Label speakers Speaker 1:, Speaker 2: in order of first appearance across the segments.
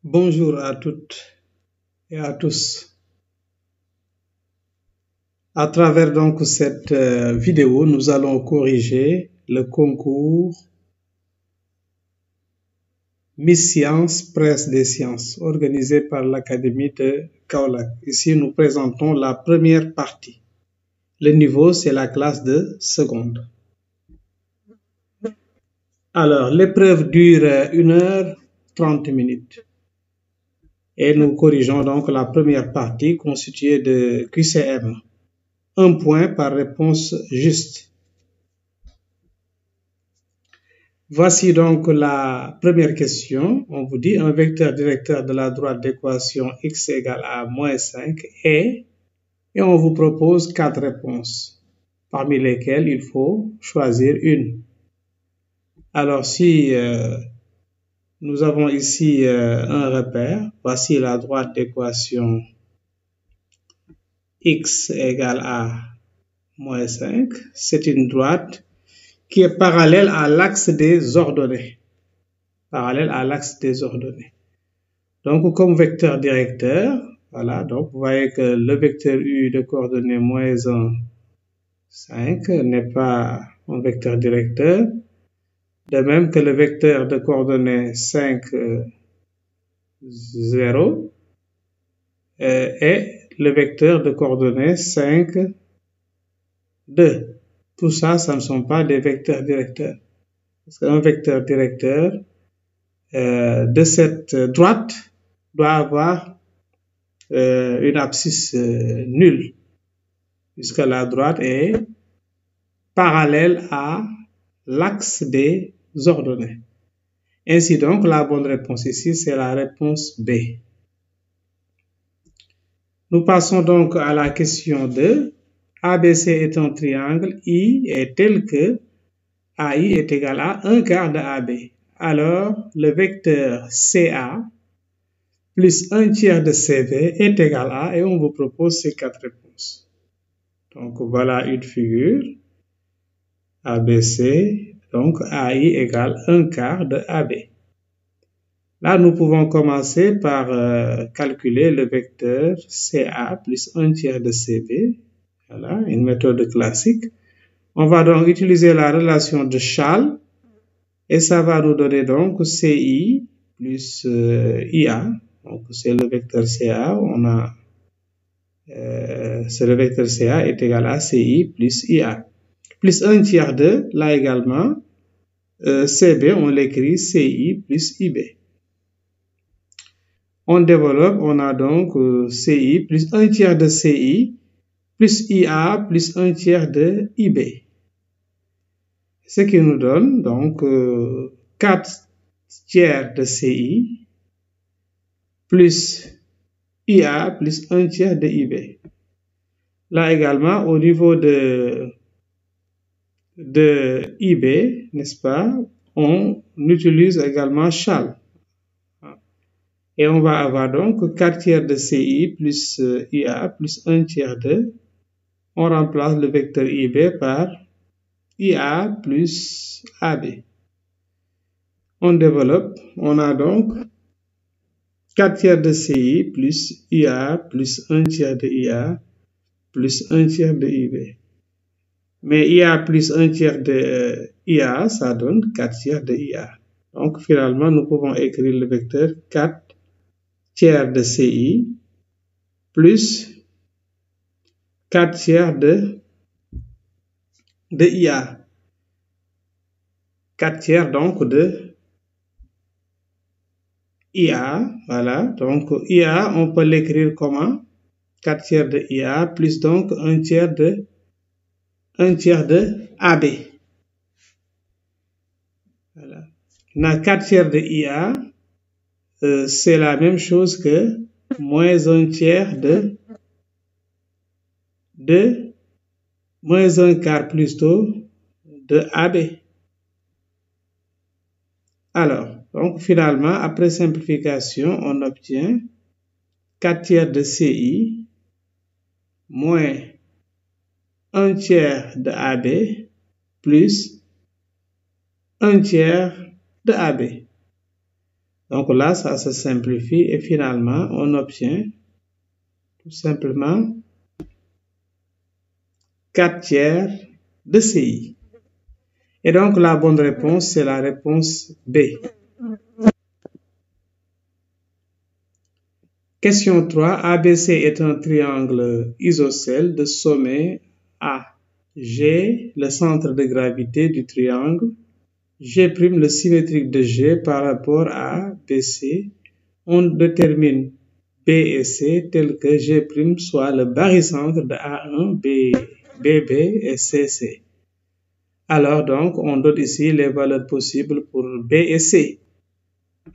Speaker 1: Bonjour à toutes et à tous. À travers donc cette vidéo, nous allons corriger le concours Miss Science Prince des Sciences organisé par l'Académie de Kaolack. Ici, nous présentons la première partie. Le niveau, c'est la classe de seconde. Alors, l'épreuve dure 1 heure 30 minutes. Et nous corrigeons donc la première partie constituée de QCM. 1 point par réponse juste. Voici donc la première question. On vous dit un vecteur directeur de la droite d'équation x égale à moins 5 est, et on vous propose 4 réponses, parmi lesquelles il faut choisir une. Alors si nous avons ici un repère, voici la droite d'équation x égale à moins 5, c'est une droite qui est parallèle à l'axe des ordonnées. Parallèle à l'axe des ordonnées. Donc, comme vecteur directeur, voilà, donc vous voyez que le vecteur U de coordonnées moins 1, 5 n'est pas un vecteur directeur. De même que le vecteur de coordonnées 5, 0 et le vecteur de coordonnées 5, 2. Tout ça, ça ne sont pas des vecteurs directeurs. Parce qu'un vecteur directeur de cette droite doit avoir une abscisse nulle, puisque la droite est parallèle à l'axe des ordonnées. Ainsi donc, la bonne réponse ici, c'est la réponse B. Nous passons donc à la question 2. ABC est un triangle, I est tel que AI est égal à 1 quart de AB. Alors, le vecteur CA plus 1 tiers de CV est égal à, et on vous propose ces 4 réponses. Donc, voilà une figure. ABC, donc AI égale 1 quart de AB. Là, nous pouvons commencer par calculer le vecteur CA plus 1 tiers de CV. Voilà, une méthode classique. On va donc utiliser la relation de Charles et ça va nous donner donc CI plus IA. Donc, c'est le vecteur CA. C'est le vecteur CA est égal à CI plus IA. Plus 1 tiers de, là également, CB, on l'écrit CI plus IB. On développe, on a donc CI plus 1 tiers de CI plus IA plus 1 tiers de IB. Ce qui nous donne donc 4 tiers de CI plus IA plus 1 tiers de IB. Là également, au niveau de IB, n'est-ce pas, on utilise également Charles. Et on va avoir donc 4 tiers de CI plus IA plus 1 tiers de, on remplace le vecteur IB par IA plus AB. On développe, on a donc 4 tiers de CI plus IA plus 1 tiers de IA plus 1 tiers de IB. Mais IA plus 1 tiers de IA, ça donne 4 tiers de IA. Donc finalement, nous pouvons écrire le vecteur 4 tiers de CI plus 4 tiers de IA. 4 tiers donc de IA, voilà. Donc IA, on peut l'écrire comment? 4 tiers de IA plus donc 1 tiers de AB. Voilà. Dans 4 tiers de IA, c'est la même chose que moins 1 tiers moins 1 quart plutôt de AB. Alors, donc finalement, après simplification, on obtient 4 tiers de CI moins 1 tiers de AB plus 1 tiers de AB. Donc là, ça se simplifie et finalement, on obtient tout simplement 4/3 de CI. Et donc, la bonne réponse, c'est la réponse B. Question 3. ABC est un triangle isocèle de sommet A. G, le centre de gravité du triangle. G', le symétrique de G par rapport à BC. On détermine B et C tel que G' soit le barycentre de A1, BB et CC. Alors donc, on donne ici les valeurs possibles pour B et C.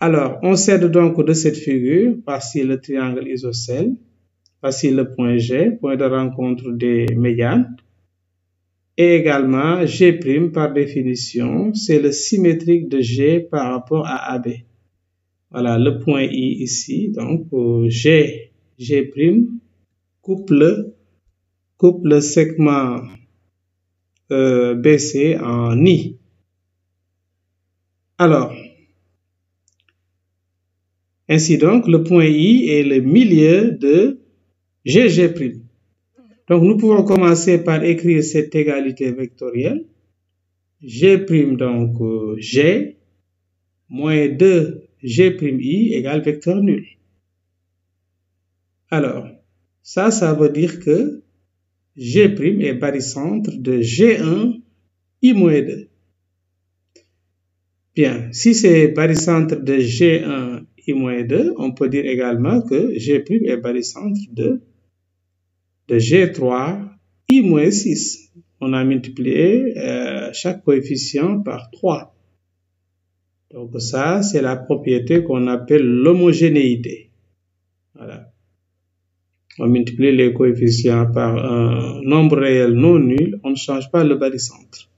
Speaker 1: Alors, on s'aide donc de cette figure. Voici le triangle isocèle. Voici le point G, point de rencontre des médianes. Et également, G', par définition, c'est le symétrique de G par rapport à AB. Voilà, le point I ici. Donc, G', coupe le segment BC en I. Alors, ainsi donc, le point I est le milieu de GG'. Donc, nous pouvons commencer par écrire cette égalité vectorielle. G', donc G, moins 2 G', égale vecteur nul. Alors, ça veut dire que G' est barycentre de G1, I-2. Bien, si c'est barycentre de G1, I-2, on peut dire également que G' est barycentre de G3, I-6. On a multiplié chaque coefficient par 3. Donc ça, c'est la propriété qu'on appelle l'homogénéité. Voilà. On multiplie les coefficients par un nombre réel non nul, on ne change pas le barycentre.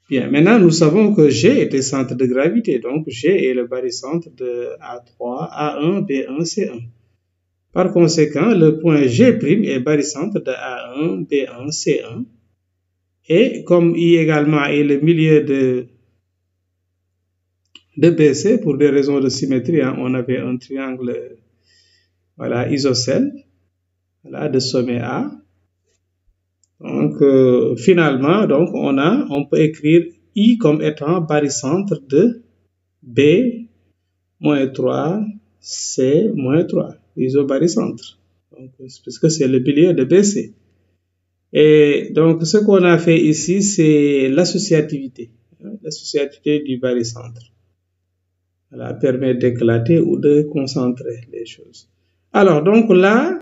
Speaker 1: Bien, maintenant nous savons que G est le centre de gravité, donc G est le barycentre de A3, A1, B1, C1. Par conséquent, le point G' est barycentre de A1, B1, C1. Et comme I également est le milieu de BC, pour des raisons de symétrie, on avait un triangle isocèle, de sommet A. Donc, finalement, donc, on peut écrire I comme étant barycentre de B-3, C-3, isobarycentre. Donc, puisque c'est le pilier de BC. Et donc, ce qu'on a fait ici, c'est l'associativité. L'associativité du barycentre. Voilà, permet d'éclater ou de concentrer les choses. Alors, donc là,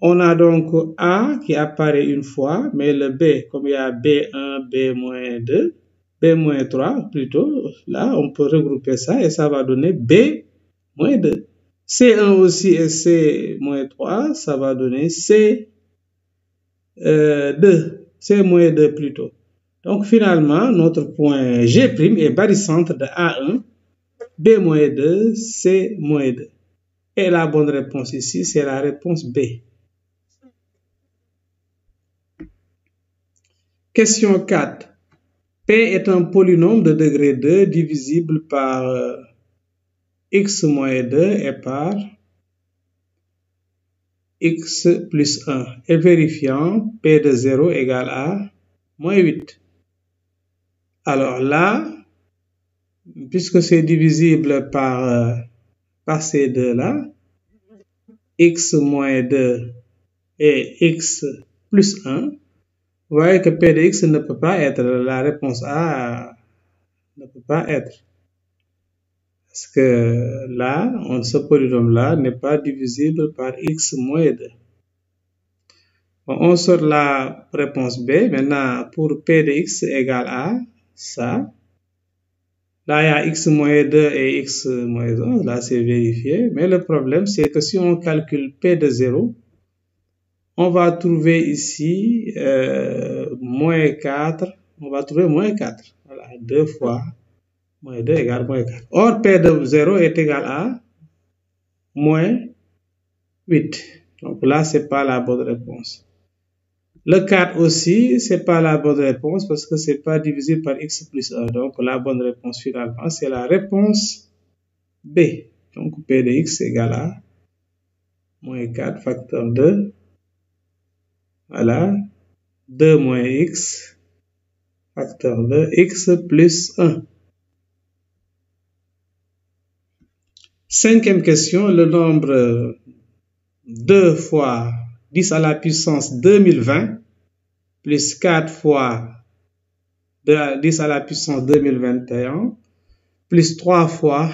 Speaker 1: on a donc A qui apparaît une fois, mais le B, comme il y a B1, B-2, B-3 plutôt, là, on peut regrouper ça et ça va donner B-2. C1 aussi et C-3, ça va donner C2, C-2 plutôt. Donc finalement, notre point G' est barycentre de A1, B-2, C-2. Et la bonne réponse ici, c'est la réponse B. Question 4. P est un polynôme de degré 2 divisible par x-2 et par x plus 1 et vérifiant P de 0 égale à moins 8. Alors là, puisque c'est divisible par ces deux-là, x moins 2 et x plus 1, vous voyez que P de x ne peut pas être, la réponse A ne peut pas être. Parce que là, ce polynôme-là n'est pas divisible par x moins 2. Bon, on sort la réponse B. Maintenant, pour P de x égale à ça. Là, il y a x moins 2 et x moins 1. Là, c'est vérifié. Mais le problème, c'est que si on calcule P de 0, on va trouver ici moins 4. On va trouver moins 4. Voilà, 2 fois moins 2 égale moins 4. Or, P de 0 est égal à moins 8. Donc là, ce n'est pas la bonne réponse. Le 4 aussi, ce n'est pas la bonne réponse parce que ce n'est pas divisible par x plus 1. Donc la bonne réponse finalement, c'est la réponse B. Donc, P de x égale à moins 4 facteur de, voilà, 2 moins x facteur de x plus 1. Cinquième question, le nombre 2 fois 10 à la puissance 2020 plus 4 fois 10 à la puissance 2021 plus 3 fois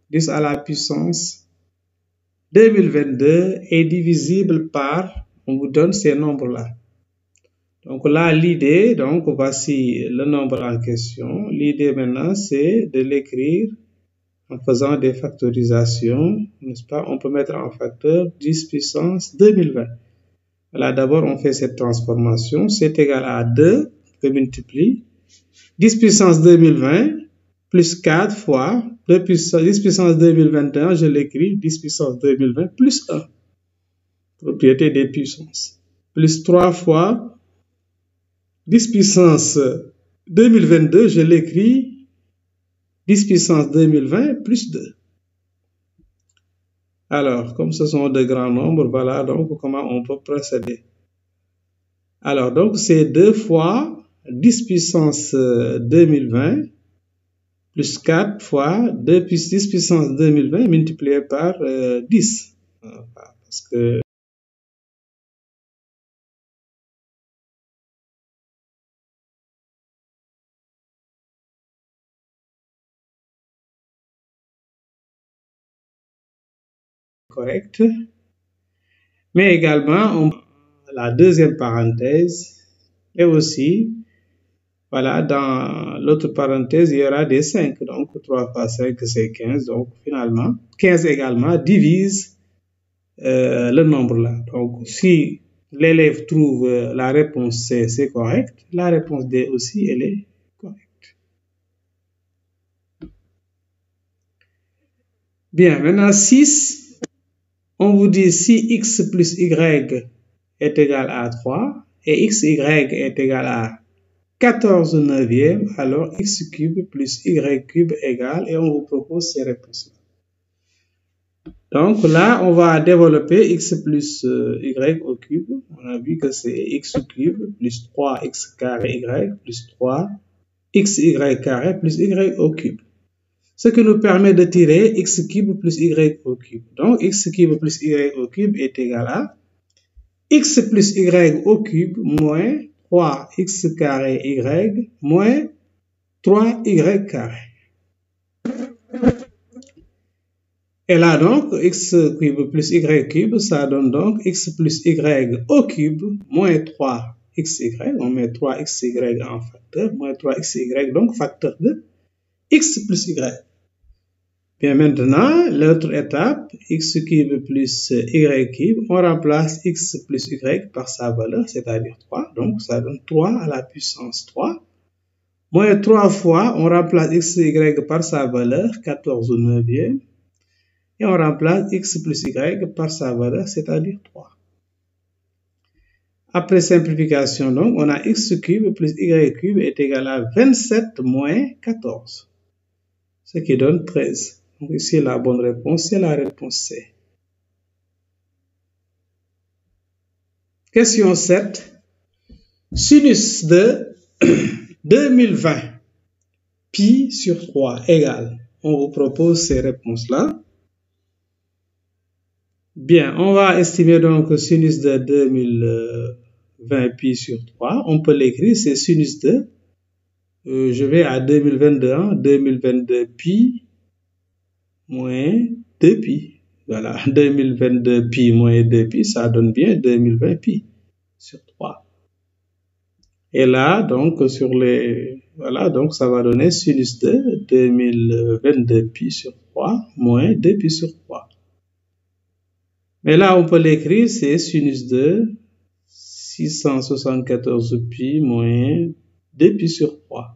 Speaker 1: 10 à la puissance 2022 est divisible par, on vous donne ces nombres-là. Donc là, l'idée, donc voici le nombre en question. L'idée maintenant, c'est de l'écrire en faisant des factorisations, n'est-ce pas? On peut mettre en facteur 10 puissance 2020. Là, d'abord, on fait cette transformation. C'est égal à 2, que multiplie 10 puissance 2020 plus 4 fois 10 puissance 2021, je l'écris 10 puissance 2020 plus 1, propriété des puissances, plus 3 fois 10 puissance 2022, je l'écris 10 puissance 2020 plus 2. Alors, comme ce sont de grands nombres, voilà donc comment on peut procéder. Alors, donc c'est 2 fois 10 puissance 2020 plus 4 fois 10 puissance 2020 multiplié par 10. Parce que correct. Mais également, la deuxième parenthèse et aussi, voilà, dans l'autre parenthèse, il y aura des 5. Donc, 3 fois 5, c'est 15. Donc, finalement, 15 également divise le nombre là. Donc, si l'élève trouve la réponse C, c'est correct. La réponse D aussi, elle est correcte. Bien, maintenant 6, on vous dit si x plus y est égal à 3 et xy est égal à 14 neuvième, alors x cube plus y cube égale, et on vous propose ces réponses-là. Donc là, on va développer x plus y au cube. On a vu que c'est x cube plus 3x carré y plus 3 xy carré plus y au cube. Ce qui nous permet de tirer x cube plus y au cube. Donc x cube plus y au cube est égal à x plus y au cube moins 3x carré y moins 3y carré. Et là donc, x cube plus y cube, ça donne donc x plus y au cube moins 3xy. On met 3xy en facteur, moins 3xy, donc facteur de x plus y. Bien maintenant, l'autre étape, x cube plus y cube, on remplace x plus y par sa valeur, c'est-à-dire 3. Donc, ça donne 3 à la puissance 3. Moins 3 fois, on remplace x, y par sa valeur, 14 au neuvième. Et on remplace x plus y par sa valeur, c'est-à-dire 3. Après simplification, donc, on a x cube plus y cube est égal à 27 moins 14. Ce qui donne 13. Donc ici, la bonne réponse, c'est la réponse C. Question 7. Sinus de 2020 pi sur 3 égale. On vous propose ces réponses-là. Bien, on va estimer donc sinus de 2020 pi sur 3. On peut l'écrire, c'est sinus de, je vais à 2022, 2022 pi moins 2 pi. Voilà, 2022 pi moins 2 pi, ça donne bien 2020 pi sur 3. Et là, donc, sur les, voilà, donc ça va donner sinus de 2022 pi sur 3 moins 2 pi sur 3. Mais là, on peut l'écrire, c'est sinus de 674 pi moins 2 pi sur 3.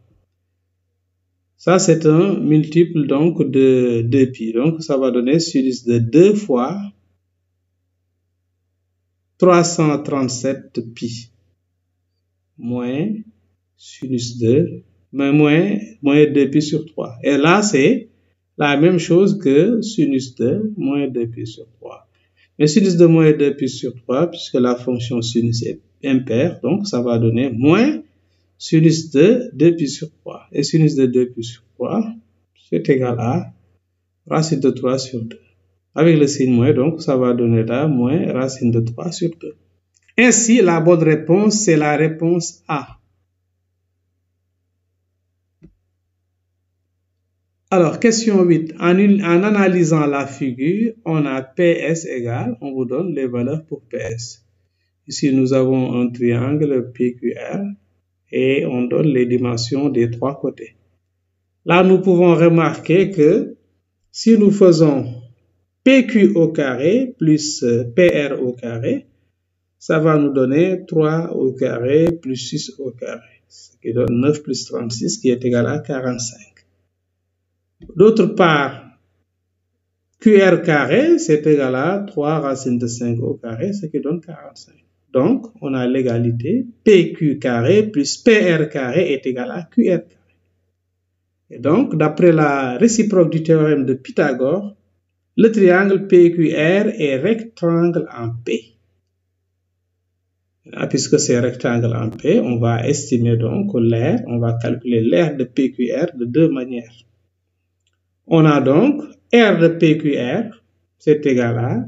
Speaker 1: Ça, c'est un multiple donc de 2 pi. Donc, ça va donner sinus de 2 fois 337 pi moins sinus de moins 2 pi sur 3. Et là, c'est la même chose que sinus de moins 2pi sur 3. Mais sinus de moins 2pi sur 3, puisque la fonction sinus est impaire, donc ça va donner moins sinus de 2pi sur 3. Et sinus de 2pi sur 3, c'est égal à racine de 3 sur 2. Avec le signe moins, donc ça va donner là moins racine de 3 sur 2. Ainsi, la bonne réponse, c'est la réponse A. Alors, question 8. En analysant la figure, on a PS égale, on vous donne les valeurs pour PS. Ici, nous avons un triangle PQR et on donne les dimensions des trois côtés. Là, nous pouvons remarquer que si nous faisons PQ au carré plus PR au carré, ça va nous donner 3 au carré plus 6 au carré, ce qui donne 9 plus 36 qui est égal à 45. D'autre part, QR carré, c'est égal à 3 racine de 5 au carré, ce qui donne 45. Donc, on a l'égalité PQ carré plus PR carré est égal à QR carré. Et donc, d'après la réciproque du théorème de Pythagore, le triangle PQR est rectangle en P. Puisque c'est rectangle en P, on va estimer donc l'aire, on va calculer l'aire de PQR de deux manières. On a donc R de PQR, c'est égal à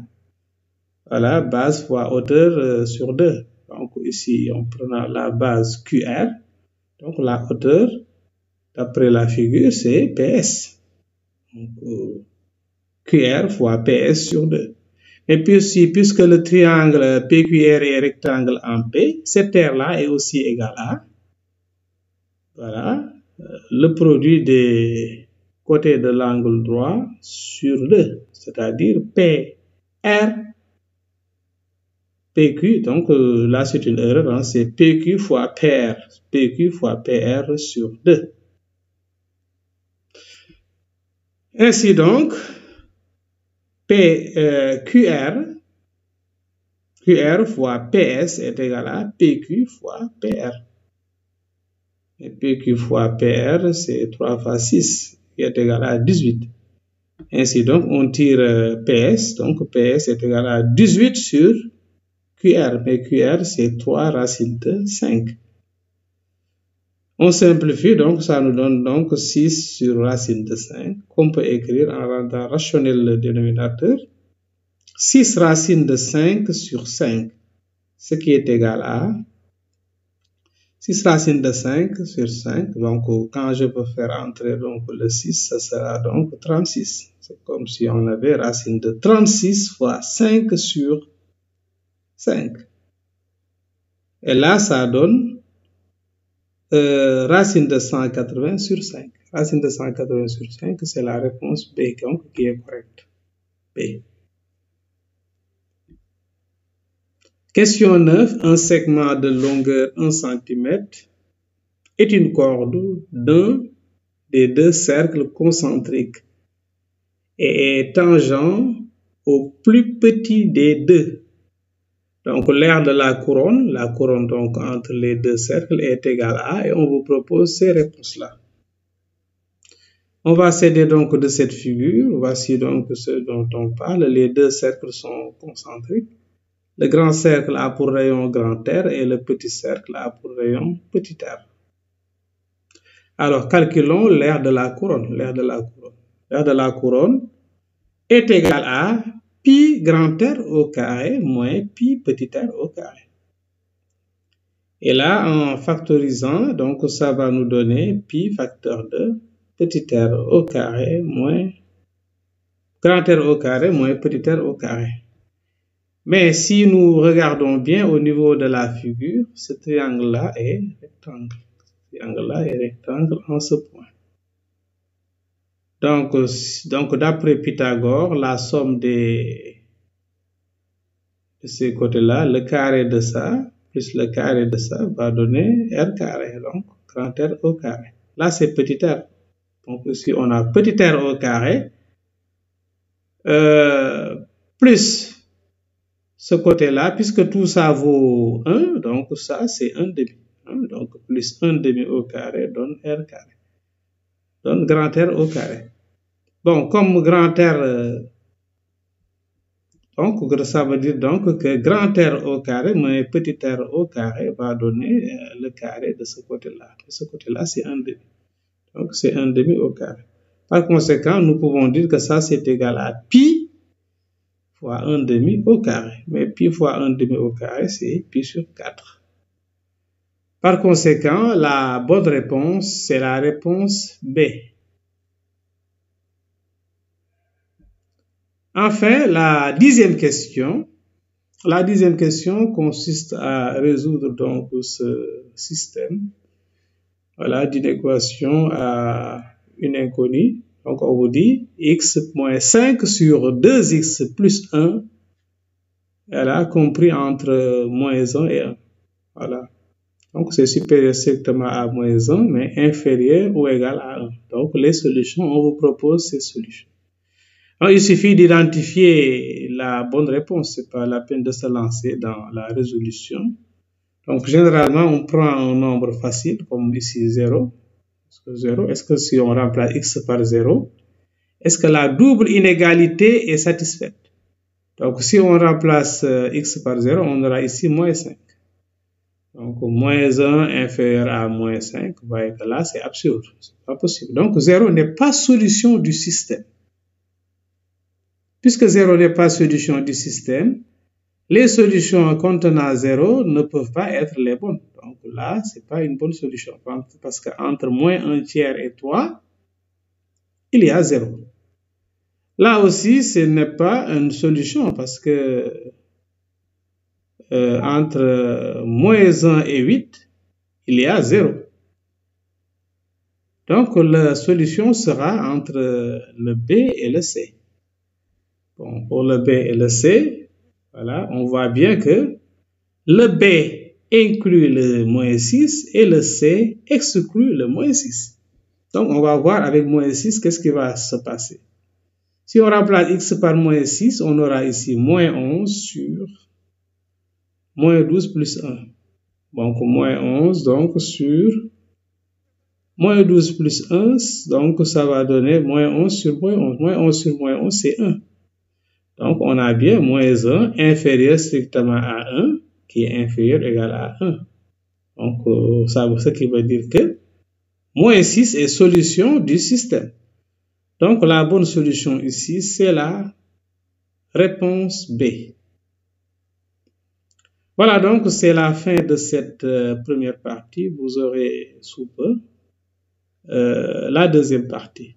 Speaker 1: voilà, base fois hauteur sur 2. Donc ici, on prend la base QR, donc la hauteur, d'après la figure, c'est PS. Donc, QR fois PS sur 2. Et puis aussi, puisque le triangle PQR est rectangle en P, cette aire-là est aussi égale à voilà, le produit des côtés de l'angle droit sur 2, c'est-à-dire PR PQ. Donc là, c'est une erreur, hein, c'est PQ fois PR sur 2. Ainsi donc, QR fois PS est égal à PQ fois PR. Et PQ fois PR, c'est 3 fois 6, qui est égal à 18. Ainsi donc, on tire PS, donc PS est égal à 18 sur QR, mais QR, c'est 3 racine de 5. On simplifie, donc ça nous donne donc 6 sur racine de 5, qu'on peut écrire en rendant rationnel le dénominateur. 6 racine de 5 sur 5, ce qui est égal à 6 racine de 5 sur 5. Donc, quand je peux faire entrer donc le 6, ça sera donc 36. C'est comme si on avait racine de 36 fois 5 sur 5. Et là, ça donne racine de 180 sur 5. Racine de 180 sur 5, c'est la réponse B, donc, qui est correcte. B. Question 9. Un segment de longueur 1 cm est une corde d'un des deux cercles concentriques et est tangent au plus petit des deux. Donc, l'aire de la couronne donc entre les deux cercles est égale à, et on vous propose ces réponses-là. On va s'aider donc de cette figure. Voici donc ce dont on parle. Les deux cercles sont concentriques. Le grand cercle a pour rayon grand R et le petit cercle a pour rayon petit r. Alors, calculons l'aire de la couronne. L'aire de la couronne est égale à pi grand R au carré moins pi petit r au carré. Et là, en factorisant, donc ça va nous donner pi facteur de petit r au carré moins grand R au carré moins petit r au carré. Mais si nous regardons bien au niveau de la figure, ce triangle-là est rectangle. Ce triangle-là est rectangle en ce point. Donc d'après Pythagore, la somme de ces côtés-là, le carré de ça, plus le carré de ça, va donner R carré, donc grand R au carré. Là, c'est petit r. Donc ici, on a petit r au carré, plus ce côté-là, puisque tout ça vaut 1, donc ça, c'est 1 demi. Donc, plus 1 demi au carré donne R carré. Donne grand R au carré. Bon, comme grand R, donc ça veut dire donc que grand R au carré moins petit r au carré va donner le carré de ce côté-là. De ce côté-là, c'est 1 demi. Donc, c'est 1 demi au carré. Par conséquent, nous pouvons dire que ça, c'est égal à pi fois 1 demi au carré. Mais pi fois 1 demi au carré, c'est pi sur 4. Par conséquent, la bonne réponse, c'est la réponse B. Enfin, la dixième question consiste à résoudre donc ce système, voilà, d'une équation à une inconnue. Donc, on vous dit x moins 5 sur 2x plus 1, voilà, compris entre moins 1 et 1. Voilà. Donc, c'est supérieur strictement à moins 1, mais inférieur ou égal à 1. Donc, les solutions, on vous propose ces solutions. Alors, il suffit d'identifier la bonne réponse. Ce n'est pas la peine de se lancer dans la résolution. Donc, généralement, on prend un nombre facile, comme ici 0. 0. Est-ce que si on remplace x par 0, est-ce que la double inégalité est satisfaite? Donc, si on remplace x par 0, on aura ici moins 5. Donc, moins 1 inférieur à moins 5, vous voyez que là, c'est absurde. Ce n'est pas possible. Donc, 0 n'est pas solution du système. Puisque 0 n'est pas solution du système, les solutions contenant 0 ne peuvent pas être les bonnes. Donc là, ce n'est pas une bonne solution. Parce qu'entre moins 1 tiers et 3, il y a 0. Là aussi, ce n'est pas une solution parce que entre moins 1 et 8, il y a 0. Donc la solution sera entre le B et le C. Bon, pour le B et le C, voilà, on voit bien que le B inclut le moins 6 et le C exclut le moins 6. Donc, on va voir avec moins 6 qu'est-ce qui va se passer. Si on remplace x par moins 6, on aura ici moins 11 sur moins 12 plus 1. Donc, moins 11 donc, sur moins 12 plus 1, donc ça va donner moins 11 sur moins 11. Moins 11 sur moins 11, c'est 1. Donc, on a bien moins 1 inférieur strictement à 1 qui est inférieur égal à 1. Donc, ça ce qui veut dire que moins 6 est solution du système. Donc, la bonne solution ici, c'est la réponse B. Voilà, donc c'est la fin de cette première partie. Vous aurez sous peu la deuxième partie.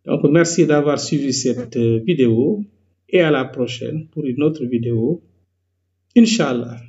Speaker 1: Donc, merci d'avoir suivi cette vidéo et à la prochaine pour une autre vidéo. Inch'Allah.